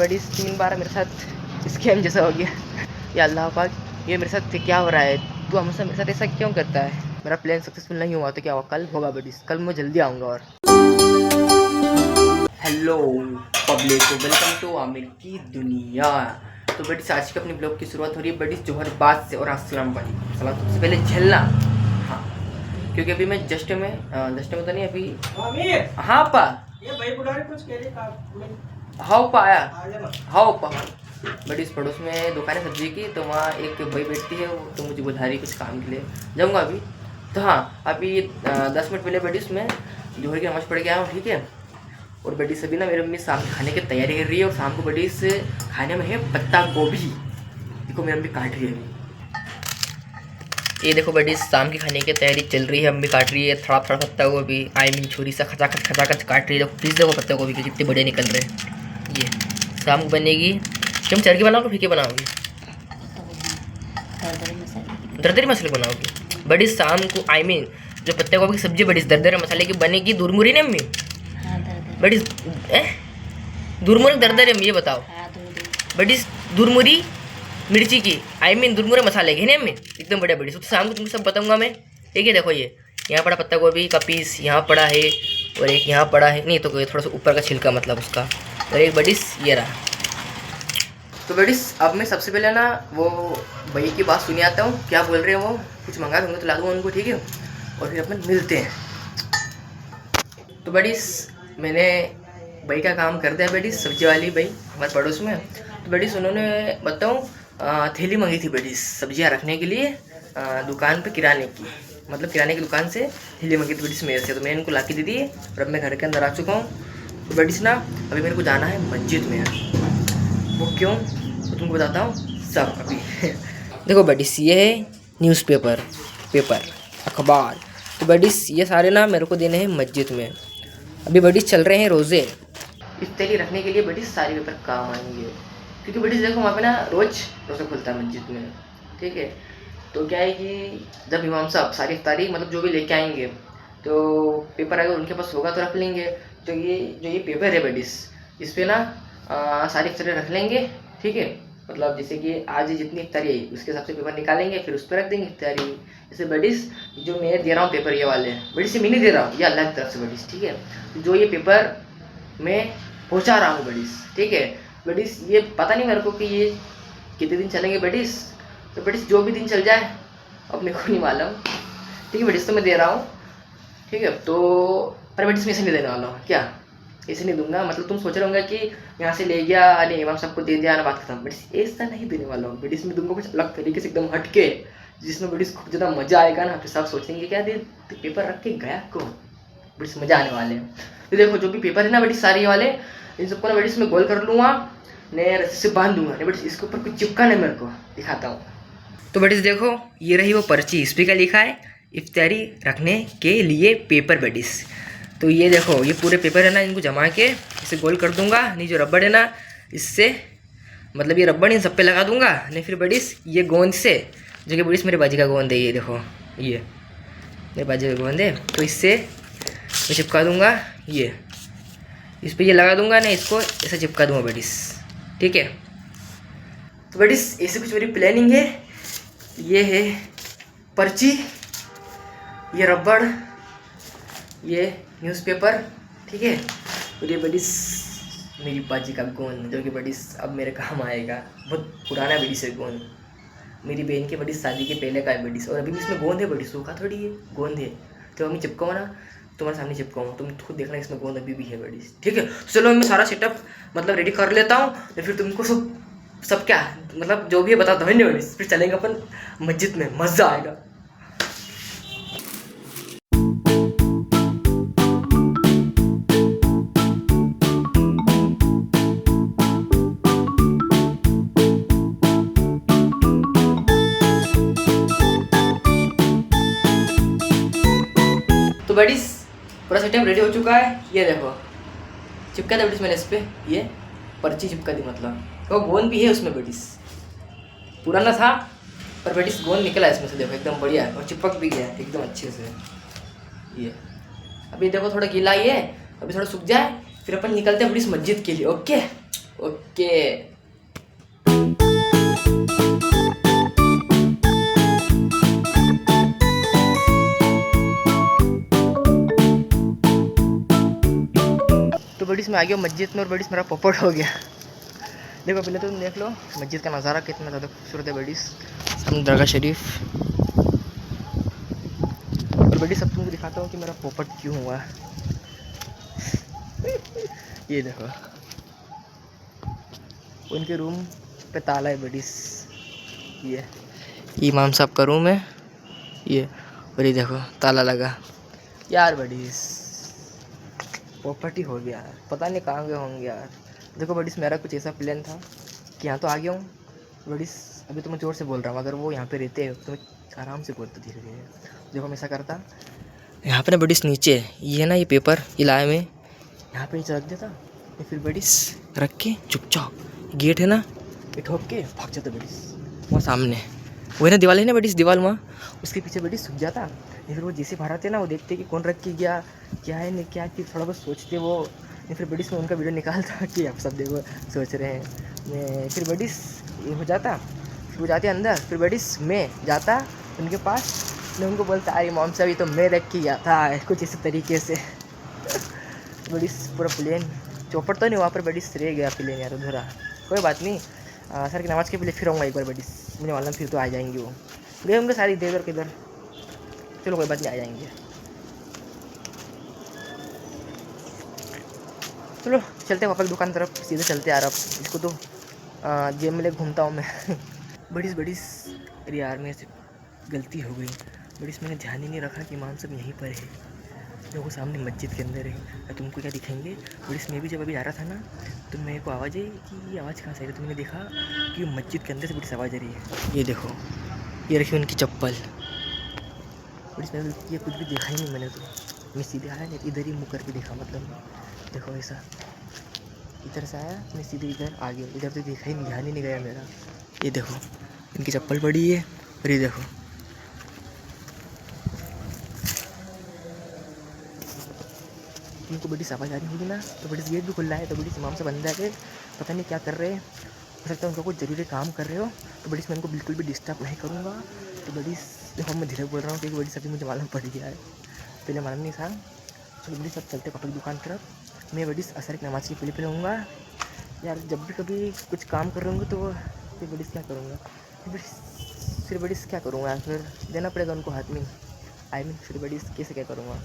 बड़ी 3 बार मेरे साथ स्कैम जैसा हो गया। या अल्लाह पाक, ये मेरे साथ क्या हो रहा है? तू हमेशा मेरे साथ ऐसा क्यों करता है? मेरा प्लान सक्सेसफुल नहीं हुआ तो क्या हुआ? कल होगा बड़ी, कल मैं जल्दी आऊँगा। और hello public, welcome to Aamir की दुनिया। तो बड़ी आज की अपनी ब्लॉग की शुरुआत हो रही है बड़ी जोहर बात से और अस्सलाम वालेकुम। सलाम सबसे पहले झेलना, हाँ, क्योंकि अभी मैं जस्ट में तो नहीं अभी। हाँ पा, ये भाई बुढ़ारी कुछ कह रही था। हाँ पा आया, हाँ पा। बड़ी इस पड़ोस में दुकान है सब्जी की, तो वहाँ एक भाई बैठती है, वो तो मुझे बुला रही कुछ काम के लिए, जाऊँगा अभी। तो हाँ, अभी 10 मिनट पहले बड़ी उसमें जोहर की नमाज़ पढ़ के आया हूँ, ठीक है। और बड़ी सभी ना मेरी मम्मी शाम के खाने की तैयारी कर रही है, और शाम को बड़ी से खाने में है पत्ता गोभी। देखो मेरी मम्मी काट रही है अभी, ये देखो बड़ी शाम की खाने की तैयारी चल रही है, मम्मी काट रही है थोड़ा थोड़ा पत्ता गोभी। आई मीन छुरी सा खचाखच काट रही है। देखो प्लीज़ देखो पत्ता गोभी के कितने बड़े निकल रहे हैं। ये शाम को बनेगी। तुम चरखी बनाओगे फीके बनाओगी? दरदरे मसाले बनाओगी बड़ी शाम को। आई मीन जो पत्ता गोभी की सब्जी बड़ी दरदरे मसाले की बनेगी। दूरमुरी ने मम्मी बड़ी दूरमुरी दरदरे में, ये बताओ बड़ी दूरमुरी मिर्ची की, आई मीन दूरमुरे मसाले की है ना मम्मी, एकदम बढ़िया बड़ी। तो शाम को तुमको सब बताऊंगा मैं, ठीक है। देखो ये यहाँ पड़ा पत्ता गोभी का पीस, यहाँ पड़ा है, और एक यहाँ पड़ा है, नहीं तो कोई थोड़ा सा ऊपर का छिलका मतलब उसका, और एक बड़ी ये रहा। तो बड़ी अब मैं सबसे पहले ना वो भैया की बात सुनी आता हूँ, क्या बोल रहे हैं वो, कुछ मंगा दूँगा तो ला दूँगा उनको, ठीक है। और फिर अपन मिलते हैं। तो बड़ी मैंने भाई का काम कर दिया बड़ी, सब्जी वाली भाई हमारे पड़ोस में। तो बड़ी उन्होंने बताऊँ थैली मंगी थी बड़ी सब्जियां रखने के लिए, दुकान पे किराने की, मतलब किराने की दुकान से थैली मंगी थी बड़ी मेरे से। तो मैंने इनको ला के दे दी है, और अब मैं घर के अंदर आ चुका हूँ। तो बड़ी ना अभी मेरे को जाना है मस्जिद में। वो क्यों तो तुमको बताता हूँ सब अभी। देखो बड़ी ये है न्यूज़पेपर, अखबार। तो बड़ी ये सारे ना मेरे को देने हैं मस्जिद में। अभी बड़ी चल रहे हैं रोज़े, इफ्तारी रखने के लिए बड़ी सारी पेपर काम आएंगे, क्योंकि बड़ी देखो वहाँ पे ना रोज़ रोज़ा खुलता है मस्जिद में, ठीक है। तो क्या है कि जब इमाम साहब सारी इफ्तारी मतलब जो भी लेके आएंगे, तो पेपर अगर उनके पास होगा तो रख लेंगे। तो ये जो ये पेपर है बड़ी, इस पर ना सारी इफ्तारी रख लेंगे, ठीक है। मतलब जैसे कि आज जितनी इफ्तारी आई उसके हिसाब से पेपर निकालेंगे, फिर उस पर रख देंगे इफ्तारी। जैसे बड़ी जो मैं दे रहा हूँ पेपर ये वाले, बड़ी से मैं नहीं दे रहा हूँ, ये अल्लाह की तरफ से बड़ी, ठीक है। तो जो ये पेपर मैं पहुँचा रहा हूँ बड़ी, ठीक है। बड़ी ये पता नहीं मेरे को कि ये कितने दिन चलेंगे बड़ी, तो बड़ी जो भी दिन चल जाए अपने को नहीं मालूम, ठीक है। बड़ी तो मैं दे रहा हूँ, ठीक है। तो पर बड़ी में ऐसे नहीं देने वाला हूँ, क्या ऐसे नहीं दूंगा। मतलब तुम सोच रहे होंगे कि यहाँ से ले गया, अरे इमाम साहब को दे दिया ना, बात खत्म। बड़ी ऐसा नहीं देने वाला हूँ। बड़ी में दूंगा कुछ अलग तरीके से, एकदम हटके, जिसमें बड़ी खूब ज़्यादा मज़ा आएगा ना। फिर सब सोचेंगे क्या दे पेपर रख के गया कौन, बड़ी मज़ा आने वाले हैं। तो देखो जो भी पेपर है ना बड़ी सारी वाले, इन सबको ना बड़ी में गोल कर लूँगा, नए रस्सी से बांध दूंगा, नहीं बड़ी इसके ऊपर कुछ चिपका नहीं, मेरे को दिखाता हूँ। तो बड़ी देखो ये रही वो पर्ची, इस पर क्या लिखा है, इफ्तारी रखने के लिए पेपर बडीस। तो ये देखो ये पूरे पेपर है ना, इनको जमा के इसे गोल कर दूंगा। नहीं जो रबड़ है ना, इससे मतलब ये रबड़ इन सब पे लगा दूंगा। नहीं फिर बडीस ये गोंद से, जो कि बडीस मेरे बाजी का गोंद है, ये देखो ये मेरे बाजी का गोंद है, तो इससे मैं चिपका दूंगा। ये इस पर ये लगा दूंगा ना, इसको ऐसा चिपका दूंगा बडीस, ठीक है। तो बडीस ऐसे कुछ मेरी प्लानिंग है। ये है पर्ची, ये रबड़, ये न्यूज़पेपर, ठीक है। और ये बड़ी मेरी बाजी का गोंद, जो कि बड़ी अब मेरे काम आएगा। बहुत पुराना बड़ी से गोंद, मेरी बहन की बड़ी शादी के पहले का है बड़ी। और अभी भी इसमें गोंद है बड़ी, सूखा थोड़ी है, गोंद है। तो मैं चिपकाऊँ ना, तुम्हारे सामने चिपकाऊँ, तुम खुद देखना इसमें गोंद अभी भी है बड़ी, ठीक है। तो चलो मैं सारा सेटअप मतलब रेडी कर लेता हूँ, तो फिर तुमको सब क्या मतलब जो भी है बताता हूँ बड़ी। फिर चलेंगे अपन मस्जिद में, मज़ा आएगा। तो बड़ी पूरा सेटअप रेडी हो चुका है। ये देखो चिपका था बड़ी मैंने इस पर, ये पर्ची चिपका दी, मतलब वो गोंद भी है उसमें बड़ी, पुराना था पर बड़ी गोंद निकला इसमें से, देखो एकदम बढ़िया है, और चिपक भी गया एकदम अच्छे से। ये अभी देखो थोड़ा गीला ही है, अभी थोड़ा सूख जाए फिर अपन निकलते हैं बड़ी मस्जिद के लिए। Okay okay. तो बड़ी इसमें आ गया मस्जिद में और बड़ी मेरा पोपट हो गया। देखो पहले तो तुम देख लो मस्जिद का नज़ारा कितना ज़्यादा खूबसूरत है। बड़ी सामने दरगाह शरीफ और बड़ी सब तुमको दिखाता हूँ कि मेरा पोपट क्यों हुआ। ये देखो उनके रूम पे ताला है। बड़ी ये इमाम साहब का रूम है ये, और ये देखो ताला लगा यार। बड़ी पोपट ही हो गया यार, पता नहीं कहाँ गए होंगे यार। देखो बड़ी मेरा कुछ ऐसा प्लान था कि यहाँ तो आ गया हूँ बड़ी, अभी तो मैं जोर से बोल रहा हूँ। अगर वो यहाँ पे रहते तो मैं आराम से बोलता धीरे धीरे। देखो मैं ऐसा करता, यहाँ पे ना बड़ी नीचे ये ना ये पेपर ये लाए में यहाँ पे नीचे रख देता, फिर बड़ी रख के चुपचाप गेट है ना ये ठोक के भाग जाता बड़ी वहाँ सामने। वही ना दीवार है ना बड़ी दीवार वहाँ, उसके पीछे बड़ी सूख जाता। फिर वो जैसे बाहर आते ना वो देखते कि कौन रख के गया क्या है नहीं क्या, फिर थोड़ा बहुत सोचते वो। फिर बड़ी में उनका वीडियो निकालता कि आप सब देखो सोच रहे हैं। फिर बड़ी ये हो जाता, फिर वो जाते अंदर, फिर बड़ी मैं जाता उनके पास, मैं उनको बोलता अरे मॉम साहब ये तो मैं रख के गया था, कुछ इसी तरीके से। बड़ी पूरा प्लेन चौपट तो नहीं वहाँ पर बड़ी रह गया प्लेन यार अधूरा। कोई बात नहीं, सर की नमाज़ के पहले फिर आऊँगा एक बार बड़ी, मुझे मालूम फिर तो आ जाएंगे वो, गए होंगे सारी इधर किधर। चलो कोई बात नहीं आ जाएंगे। चलो चलते हैं वापस दुकान तरफ, सीधे चलते यार। अब इसको तो जेब में ले घूमता हूँ मैं। बड़ी अरे यार मेरे से गलती हो गई बड़ी, मैंने ध्यान ही नहीं रखा कि इमाम सब यहीं पर है। देखो सामने मस्जिद के अंदर है। तुमको क्या दिखेंगे बड़ी, मैं भी जब अभी जा रहा था ना तो मेरे को आवाज़ आई कि ये आवाज़ कहाँ से आ रही है, तो मैंने देखा कि मस्जिद के अंदर से बड़ी आवाज़ आ रही है। ये देखो ये रखी उनकी चप्पल बड़ी, मैंने ये कुछ भी देखा ही नहीं मैंने, तो मैं सीधे आया नहीं इधर ही मुँह करके देखा। मतलब देखो ऐसा इधर से आया मैं सीधे इधर आ गया, इधर तो देखा ही नहीं, ध्यान ही नहीं गया मेरा। ये देखो इनकी चप्पल पड़ी है और ये देखो इनको बड़ी आवाज़ आ रही होगी ना, तो बड़ी गेट भी खुल रहा है, तो बड़ी इमाम से बंद है पता नहीं क्या कर रहे हैं। हो सकता है उनको कुछ ज़रूरी काम कर रहे हो, तो बड़ी मैं उनको बिल्कुल भी डिस्टर्ब नहीं करूँगा। तो बड़ी देखो मैं धीरे बोल रहा हूँ क्योंकि बड़ी सभी मुझे मालूम पड़ गया है, पहले मालूम नहीं था। चलो बड़ी सब चलते पापा की दुकान तरफ। मैं बड़ी असर की नमाज़ की पहले होऊंगा यार। जब भी कभी कुछ काम कर रहे होंगे तो फिर बड़ी क्या करूँगा, फिर बड़ी क्या करूँगा, फिर देना पड़ेगा उनको हाथ में। फिर बड़ी कैसे क्या करूँगा।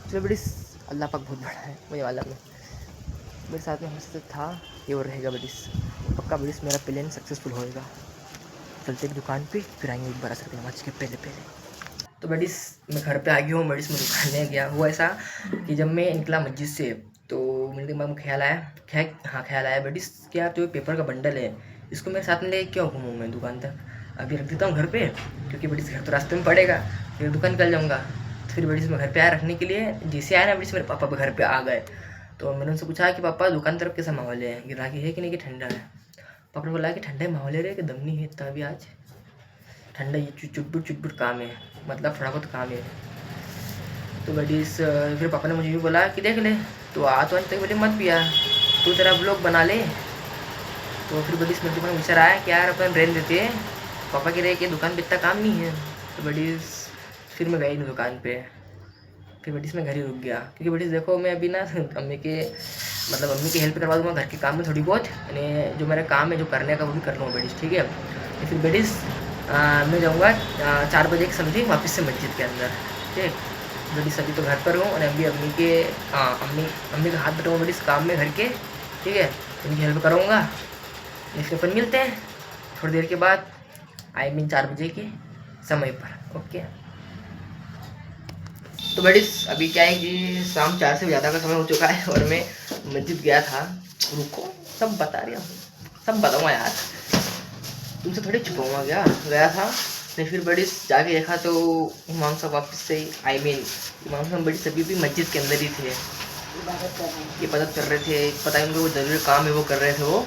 चलो बड़ी अल्लाह पाक बहुत बड़ा है मुझे वाला में, मेरे साथ में हमसे था ये और रहेगा बड़ी पक्का। बड़ी मेरा प्लान सक्सेसफुल होएगा। चलते दुकान पे फिर आएंगे एक बार असर की नमाज़ के पहले। तो बड़ी मैं घर पे आ गया हूँ। बड़ी मैं दुकान में गया हुआ ऐसा कि जब मैं निकला मस्जिद से तो मेरे दिमाग में ख्याल आया बड़ी क्या तो पेपर का बंडल है, इसको मेरे साथ में ले क्यों घूमूँ मैं दुकान तक, अभी रख देता हूँ घर पे क्योंकि बड़ी घर तो रास्ते में पड़ेगा, फिर दुकान निकल जाऊँगा। फिर बड़ी मैं घर पे आया रखने के लिए, जैसे आया ना बड़ी मेरे पापा घर पे आ गए। तो मैंने उनसे पूछा कि पापा दुकान तरफ कैसा माहौल है, गिराकी है कि नहीं कि ठंडा है। पापा ने बोला कि ठंडा माहौल है रे, कि दम नहीं है इतना भी आज, ठंडा ये चुटपुट काम है, मतलब थोड़ा बहुत काम है। तो बड़ी फिर पापा ने मुझे भी बोला कि देख ले तो आज तक बोले मत पिया, तू तेरा ब्लॉग बना ले। तो फिर बड़ी मेरे दुकान विचार आया कि यार अपन रेन देते हैं, पापा कह रहे कि दुकान पे इतना काम नहीं है। तो बड़ी फिर मैं गई नहीं दुकान पे, फिर बड़ी मैं घर ही रुक गया क्योंकि बड़ी देखो मैं अभी ना अम्मी की हेल्प करवा दूँगा घर के काम में थोड़ी बहुत, यानी जो मेरा काम है जो करने का वो भी कर लूँगा बड़ी, ठीक है। तो फिर बड़ी मैं जाऊँगा 4 बजे के समथिंग वापस से मस्जिद के अंदर, ठीक। बड़ी सभी तो घर पर हूँ और अभी अम्मी का हाथ बटाऊँगा बड़ी इस काम में घर के, ठीक है। उनकी हेल्प करूँगा। इसके ऊपर मिलते हैं थोड़ी देर के बाद, 4 बजे के समय पर, ओके। तो बड़ी अभी क्या है कि शाम 4 से ज़्यादा का समय हो चुका है और मैं मस्जिद गया था। रुको सब बता रहा हूँ, सब बताऊँगा यार, तुमसे थोड़ी छुपाऊँगा क्या। गया था मैं, फिर बड़ी जाके देखा तो इमाम साहब वापस से इमाम साहब बड़ी सभी भी मस्जिद के अंदर ही थे, इबादत कर रहे थे, पता है उनको वो ज़रूरी काम है वो कर रहे थे वो।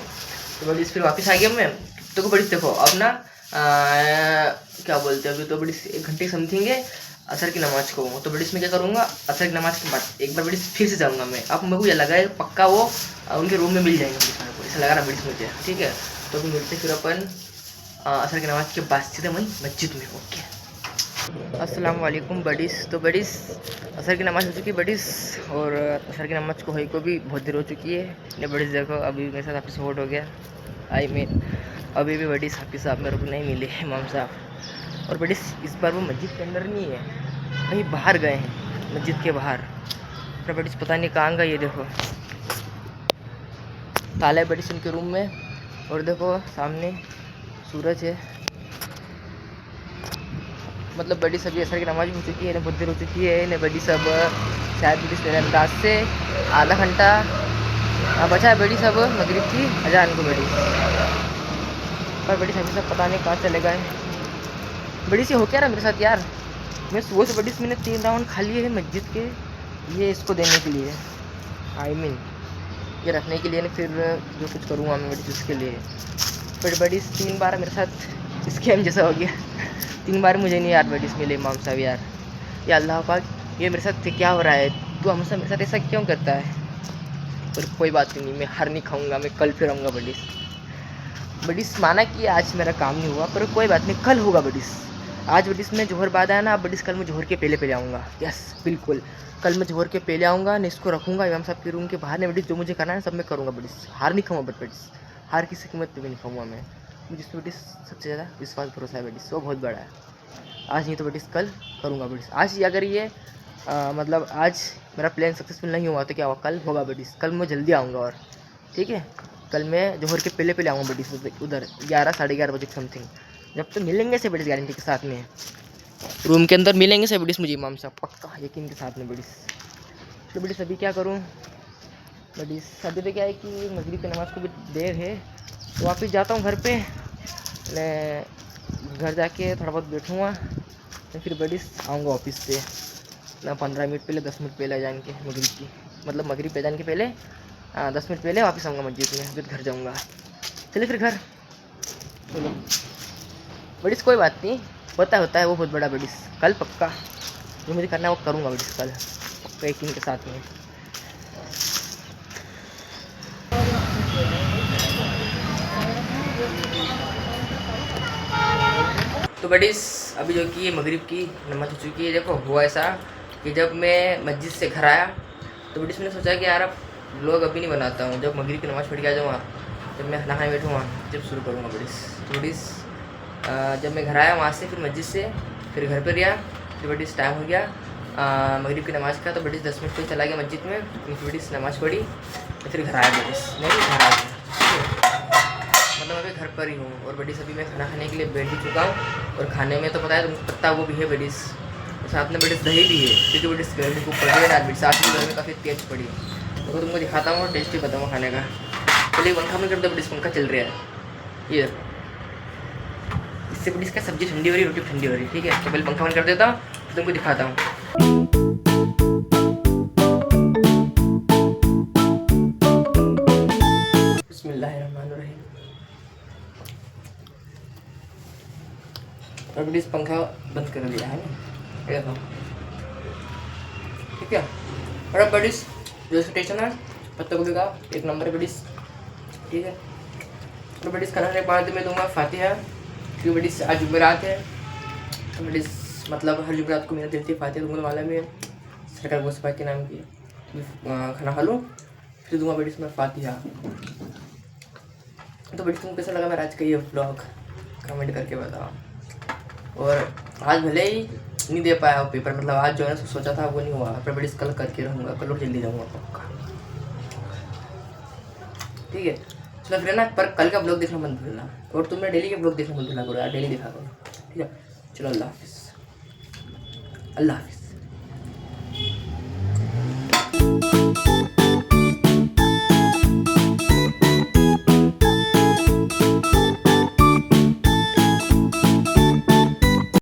तो बड़ी फिर वापस आ गया मैं। तो बड़ी देखो अब ना क्या बोलते हैं, अभी तो बड़ी 1 घंटे समथिंग है असर की नमाज़ को। तो बड़ी इसमें क्या करूँगा, असर की नमाज़ के बाद एक बार बड़ी फिर से जाऊँगा मैं। अब मेरे को ये लगा है पक्का वो उनके रूम में मिल जाएंगे सारे ऐसा लगा रहा बड़ी मुझे, ठीक है। तो अभी मिलते फिर अपन असर की नमाज के बाद सीधे वहीं मस्जिद में। ओके, अस्सलाम वालेकुम बडीस। तो बडीस असर की नमाज़ हो चुकी है बडीस, और असर की नमाज़ को को भी बहुत देर हो चुकी है। ने बडीस देखो अभी मेरे साथ हाफिज़ वोट हो गया। आई मीन अभी भी बडीस हाफिज़ साहब मेरे को नहीं मिले, इमाम साहब। और बडीस इस बार वो मस्जिद के अंदर नहीं है, कहीं बाहर गए हैं, मस्जिद के बाहर। पर बडीस पता नहीं कहाँ गए। ये देखो ताला है बडीस उनके रूम में, और देखो सामने सूरज है। मतलब बड़ी सब असर की नमाज हो चुकी है, इन्हें बहुत देर हो चुकी है। इन्हें बड़ी सब शायद बड़ी मेरे अंदाज से आधा घंटा बचा है बड़ी सब मगरिब की अजान को बड़ी। पर बड़ी सभी सब पता नहीं कहाँ चले गए। बड़ी सी हो क्या रहा मेरे साथ यार, मैं सुबह से बड़ी मैंने 3 राउंड खा लिए हैं मस्जिद के, ये इसको देने के लिए, आई मीन ये रखने के लिए, फिर जो कुछ करूँगा मैं बड़ी चीज़ के लिए। पर बड़ी 3 बार मेरे साथ स्कैम जैसा हो गया। 3 बार मुझे नहीं यार बडीस मिले इमाम साहब यार। या अल्लाह पाक, ये मेरे साथ क्या हो रहा है, तू हमेशा मेरे साथ ऐसा क्यों करता है। पर कोई बात नहीं, मैं हार नहीं खाऊंगा, मैं कल फिर आऊँगा बडीस। बडीस माना कि आज मेरा काम नहीं हुआ, पर कोई बात नहीं, कल होगा बडीस। आज बडीस में जोहर बाद आया ना, अब बडीस कल मैं जोहर के पहले आऊँगा। यस बिल्कुल, कल मैं जोहर के पहले आऊँगा, नहीं इसको रखूँगा इमाम साहब के रूम के बाहर। नहीं बडीस, जो मुझे करना है सब मैं करूँगा बडीस। हार नहीं खाऊँगा बडीस, हार किसी कीमत पर भी नहीं खाऊँगा मैं। मुझे इस पर बडीस सबसे ज़्यादा विश्वास भरोसा है बडीस, वो बहुत बड़ा है। आज नहीं तो बडीस कल करूँगा बडीस। आज अगर ये मतलब आज मेरा प्लान सक्सेसफुल नहीं हुआ तो क्या हुआ, कल होगा बडीस। कल मैं जल्दी आऊँगा, और ठीक है कल मैं जोहर के पहले आऊँगा बडीस, उधर 11 साढ़े 11 बजे समथिंग। जब तो मिलेंगे से बडीस, गारंटी के साथ में रूम के अंदर मिलेंगे से बडीस मुझे इमाम साहब, पक्का यकीन के साथ में बडीस। तो बडीस अभी क्या करूँ बडीस, अभी तो क्या है कि मगरिब की नमाज़ को भी देर है, तो वापस जाता हूँ घर पे। मैं घर जाके थोड़ा बहुत बैठूँगा, तो फिर बडीस आऊँगा ऑफिस से ना 15 मिनट पहले 10 मिनट पहले जान के मगरिब की, मतलब मगरिब पे जान के पहले 10 मिनट पहले वापस आऊँगा मस्जिद में, फिर घर जाऊँगा। चलिए फिर घर, चलो बडीस कोई बात नहीं, होता है वो बहुत बड़ा बडीस। कल पक्का जो मुझे करना है वो करूँगा बडीस, कल पक्का यकीन के साथ में। तो बडीस अभी जो कि मगरिब की नमाज़ हो चुकी है। देखो हुआ ऐसा कि जब मैं मस्जिद से घर आया तो बडीस मैंने सोचा कि यार अब व्लॉग अभी नहीं बनाता हूँ, जब मगरिब की नमाज़ पढ़ के आ जाऊँगा, जब मैं नहाने बैठूँगा जब शुरू करूँगा बडीस। तो बडीस जब मैं घर आया वहाँ से, फिर मस्जिद से फिर घर पर गया, फिर बडीस टाइम हो गया मगरिब की नमाज़ का, तो बडीस 10 मिनट पर चला गया मस्जिद में, फिर बडीस नमाज़ पढ़ी, तो फिर घर आया बडीस। नहीं घर आ गया, मतलब अभी घर पर ही हूँ। और बडीस अभी मैं खाना खाने के लिए बैठ भी चुका हूँ, और खाने में तो पता है तुमको पत्ता वो भी है बडीस, और साथ में बडीस दही भी है, क्योंकि बडीस गर्मी को पड़ गई ना बडीस, आज की गर्मी काफ़ी तेज पड़ी। तो तुमको दिखाता हूँ और टेस्टी बताऊँगा खाने का। चलिए पंखा में कर दो बडीस, पंखा चल रहा है ये, इससे बडीस का सब्जी ठंडी हो रही, रोटी ठंडी हो रही, ठीक है। तो पहले पंखा बंद कर देता हूँ, तो तुमको दिखाता हूँ। बिस्मिल्लाहिर्रहमानिर्रहीम। और बडीस पंखा बंद कर दिया है ना, देखो ठीक है। और अब बडीस जो टेंशन है पत्ता गोभी का 1 नंबर है बडीस, ठीक है। तो बडीस खाना खाने के बाद मैं दूंगा फातिहा, क्योंकि बडीस आज जुमेरात है, तो बडीस मतलब हर जुमेरात को मेहनत देती है फातिहा दूंगा वाला में सरकार गोस्पा के नाम की। खाना खा लूँ फिर दूंगा बडीस में फातिहा। तो बडीस तुमको कैसा लगा मेरा आज का ये व्लॉग, कमेंट करके बताओ। और आज भले ही नहीं दे पाया वो पेपर, मतलब आज जो है सोचा था वो नहीं हुआ, पर बडीस कल करके रहूँगा, कल और जल्दी जाऊँगा पक्का, ठीक है। चलो फिर ना, पर कल का ब्लॉग देखना मत भूलना, और तुम्हें डेली के ब्लॉग देखना मत भूलना करो यार, डेली देखा करो, ठीक है। चलो अल्लाह हाफिज़, अल्लाह हाफिज़।